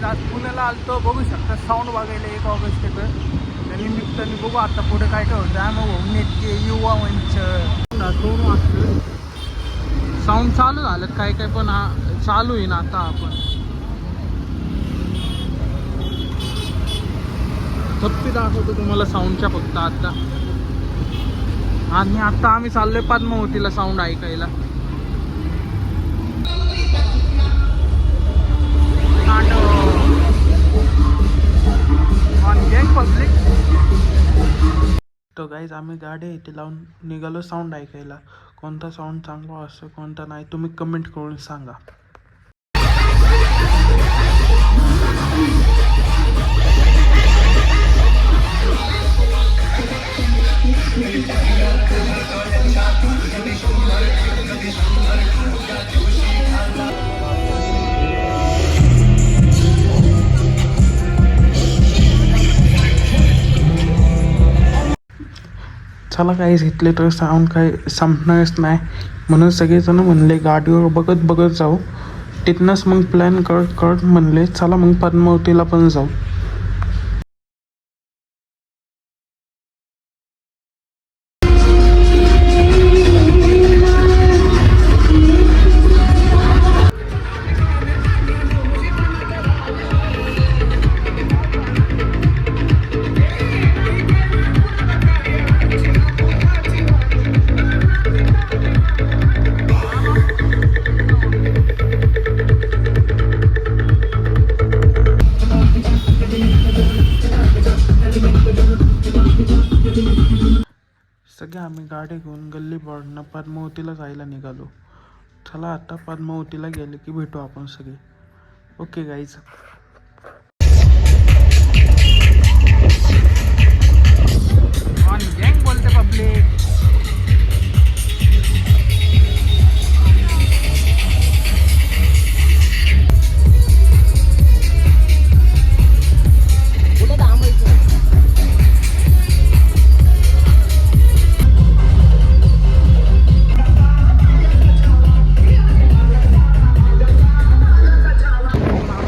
आज पुण्याला आलतो, बघू शकता साऊंड बघायला 1 ऑगस्ट येतं. त्या निमित्ताने बघू आता पुढे काय काय होतं. मग नेटके युवा मंच 2 वाजता साऊंड चालू झालं काय काय, पण चालू आहे ना आता. आपण थप्पी दाखवतो तुम्हाला साऊंडच्या फक्त आता. आणि आता आम्ही चाललोय पद्मावतीला साऊंड ऐकायला. पब्लिक तो गाईज आम्ही गाडी इथे लावून निघालो साऊंड ऐकायला. कोणता साऊंड चांगला असतो कोणता नाही तुम्ही कमेंट करून सांगा. चला काहीच घेतले तर साऊंड काही संपणारच नाही, म्हणून सगळेजण म्हणले गाडीवर बघत बघत जाऊ. तिथनंच मग प्लॅन करत करत म्हणले चला मग पद्मावतीला पण जाऊ. सगळे आम्ही गाडी घेऊन गल्ली बोर्डनं पद्मावतीला जायला निघालो. चला आता पद्मावतीला गेले की भेटू आपण सगळे. Okay guys. गँग बोलते पब्लिक.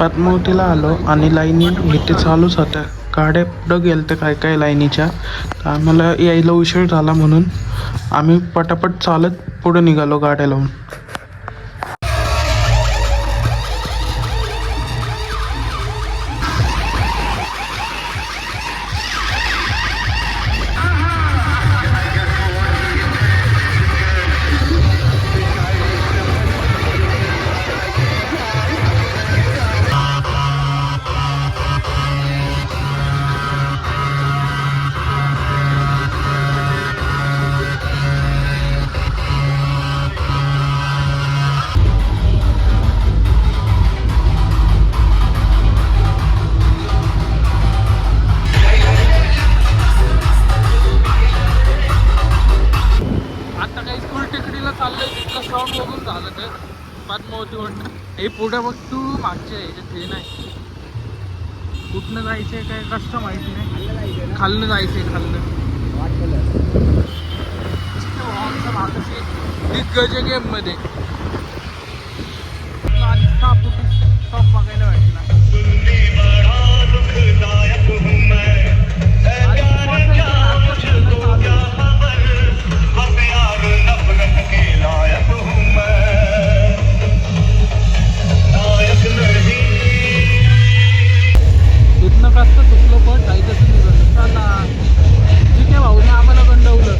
पद्मावतीला आलो आणि लाईनी इथे चालूच होत्या. गाड्या पुढं गेल्या तर काय काय लाईनीच्या, तर आम्हाला यायला उशीर झाला म्हणून आम्ही पटापट चालत पुढं निघालो गाड्या लावून. साऊंड बघून झालं तर पद्मावती वाटतं. हे पुढं बघ तू, मागच्या ह्याच्यात हे नाही. कुठनं जायचंय काय कसं माहिती नाही. खालनं जायचंय, खालनं. दिग्गज गेम मध्ये टॉप बघायला वाटला. इथनं कसं चुकलो पण काही तसं निघालं. चला ठीक आहे भाऊने आम्हाला गंडवलं.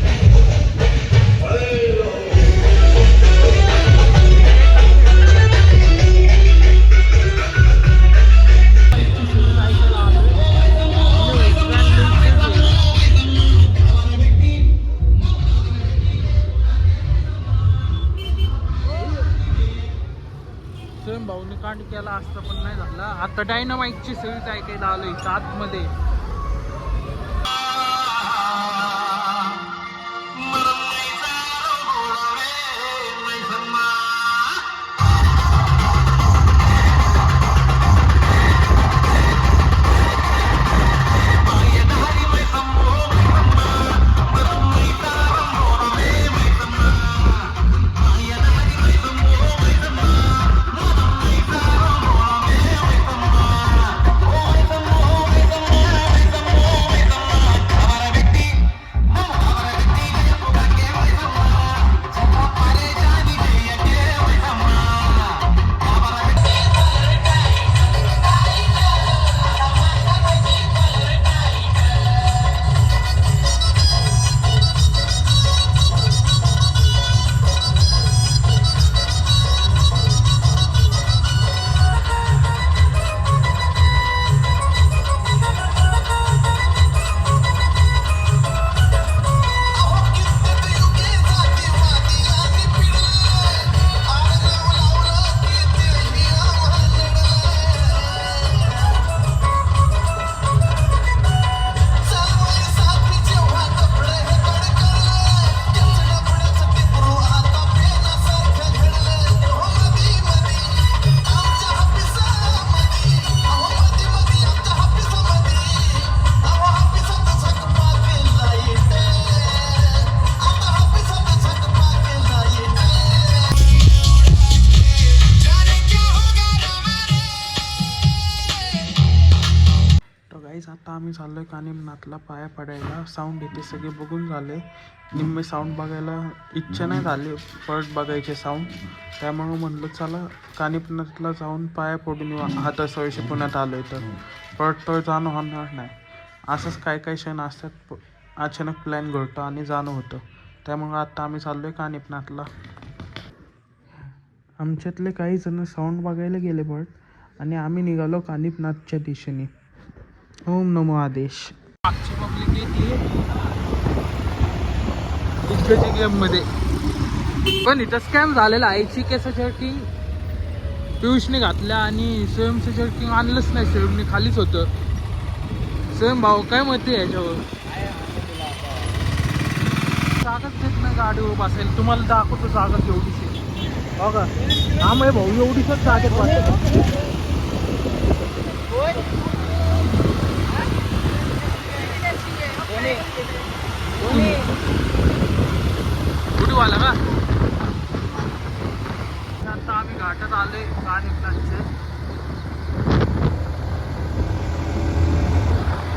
भाऊने कांड केला असतं पण नाही झाला. आता डायनामाइटची सगळीच ऐकायला आलोय आतमध्ये. गाईज आता आम्ही चाललोय कानिमनाथला पाया पडायला. साऊंड इथे सगळे बघून झाले. निम्मे साऊंड बघायला इच्छा नाही झाली परत बघायचे साऊंड. त्यामुळं म्हणलं चला कानिमनाथला जाऊन पाया पडून येऊ. हा तसं वर्षी पुण्यात आलोय तर परत जाणं होणार नाही. असंच काय काय क्षण असतात, अचानक प्लॅन घडतो आणि जाणं होतं. त्यामुळं आता आम्ही चाललोय कानिमनाथला. आमच्यातले काही जण साऊंड बघायला गेले आणि आम्ही निघालो कानिमनाथच्या दिशेने. ओम नमो आदेश. मागची पब्लिक येते दिग्गज गेममध्ये, पण इथं स्कॅम झालेला आहे. चिकेचं जर्किंग पियुषने घातल्या आणि स्वयंचं जर्किंग आणलंच नाही. स्वयंने खालीच होतं. स्वयं भाऊ काय मत आहे याच्यावर? जागाच देत नाही गाडीवर बसायला. तुम्हाला दाखवतो जागा एवढीशी बघा. हा मग भाऊ एवढीच जागेत बसायला. वाला का आता आम्ही घाटात आलोय कानिमनाथचे.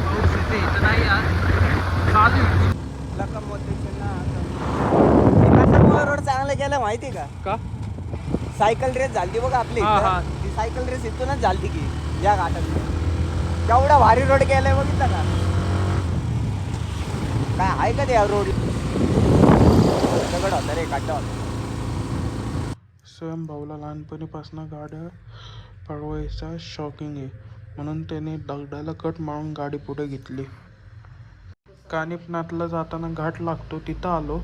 पाऊस येते इथं नाही आज चालू रोड चांगलं केलं माहिती का? सायकल रेस झाली बघा आपली. ती सायकल रेस इथूनच झाली की या घाटात. केवढा भारी रोड केलाय बघितलं का? काय आहे का त्या रोड दगड होता रे, काटा होता. स्वयं भाऊला लहानपणीपासून गाड्या पळवायचा शॉकिंग आहे, म्हणून त्याने दगडाला कट मारून गाडी पुढे घेतली. कानिमनाथला जाताना घाट लागतो, तिथं आलो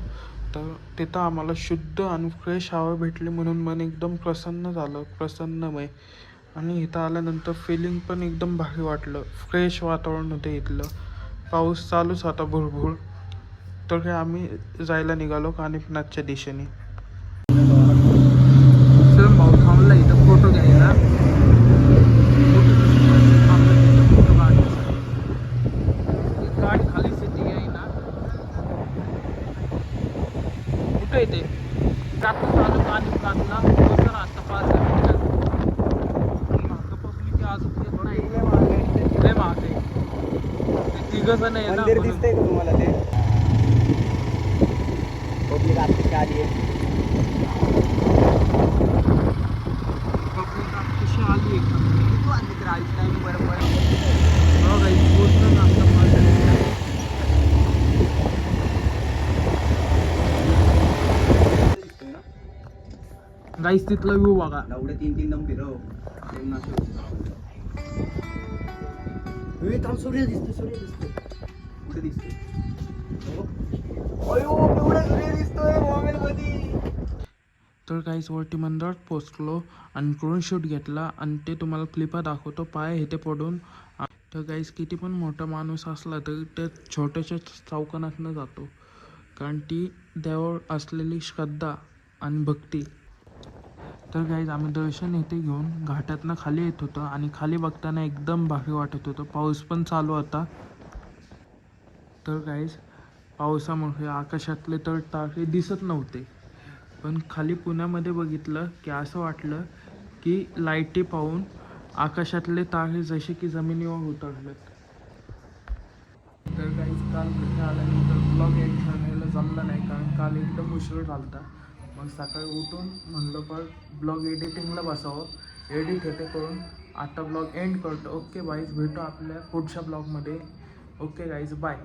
तर तिथं आम्हाला शुद्ध आणि फ्रेश हवा भेटली, म्हणून मन एकदम प्रसन्न झालं, प्रसन्नमय. आणि इथं आल्यानंतर फिलिंग पण एकदम भारी वाटलं. फ्रेश वातावरण होतं इथलं. पाऊस चालूच होता भुरभुर. तर काय आम्ही जायला निघालो कानिमनाथच्या दिशेने. स्वयं भाऊ थांबला इथं फोटो घ्यायला. फोटो काढण्यासाठी गाडी खालीच येते आहे ना. कुठं येते आता चालू कानिमनाथला पोहोचणार आता 5 मिनिटात. मागं पब्लिक अजून येत नाही. लय महाग आहे. ते 3 जण आहे ना. मंदिर दिसतंय का तुम्हाला ते? पब्लिक आत्ताची आली आहे. पब्लिक आत्ताशी आली आहे का? तू आणली तर आईच टाइम बरोबर. हो गाईस पोहोचलं ना आता 5 मिनिटात. गाईस तिथला व्ह्यू बघा. एवढे 3 दम फिरव. सूर्य दिसतोय. कुठे दिसतोय? अयो एवढा सूर्य दिसतोय मोबाईल मध्ये. तर काहीच वरती मंदिरात पोचलो आणि ड्रोन शूट घेतला आणि ते तुम्हाला क्लिपा दाखवतो. पाय इथे पडून. तर गाईस किती पण मोठा माणूस असला तरी त्या छोट्याशा चौकानातनं जातो, कारण ती देवावर असलेली श्रद्धा आणि भक्ती. तर गाईज आम्ही दर्शन इथे घेऊन घाटातनं खाली येत होतो आणि खाली बघताना एकदम भारी वाटत होतं. पाऊस पण चालू होता. तर गाईज पावसामुळे आकाशातले तर तारे दिसत नव्हते, पण खाली पुण्यामध्ये बघितलं की असं वाटलं की लाईटी पाहून आकाशातले तारे जसे की जमिनीवर उतरलेत. तर गाईज काल घरी आल्यानंतर ब्लॉग एडिट करायला जमलं नाही, कारण काल एकदम उशीर झाला होता. मग सकाळी उठून म्हणलं पण ब्लॉग एडिटिंगला बसावं. एडिट होते करून आता ब्लॉग एंड करतो. ओके गाईज, भेटू आपल्या पुढच्या ब्लॉगमध्ये. Okay guys, bye.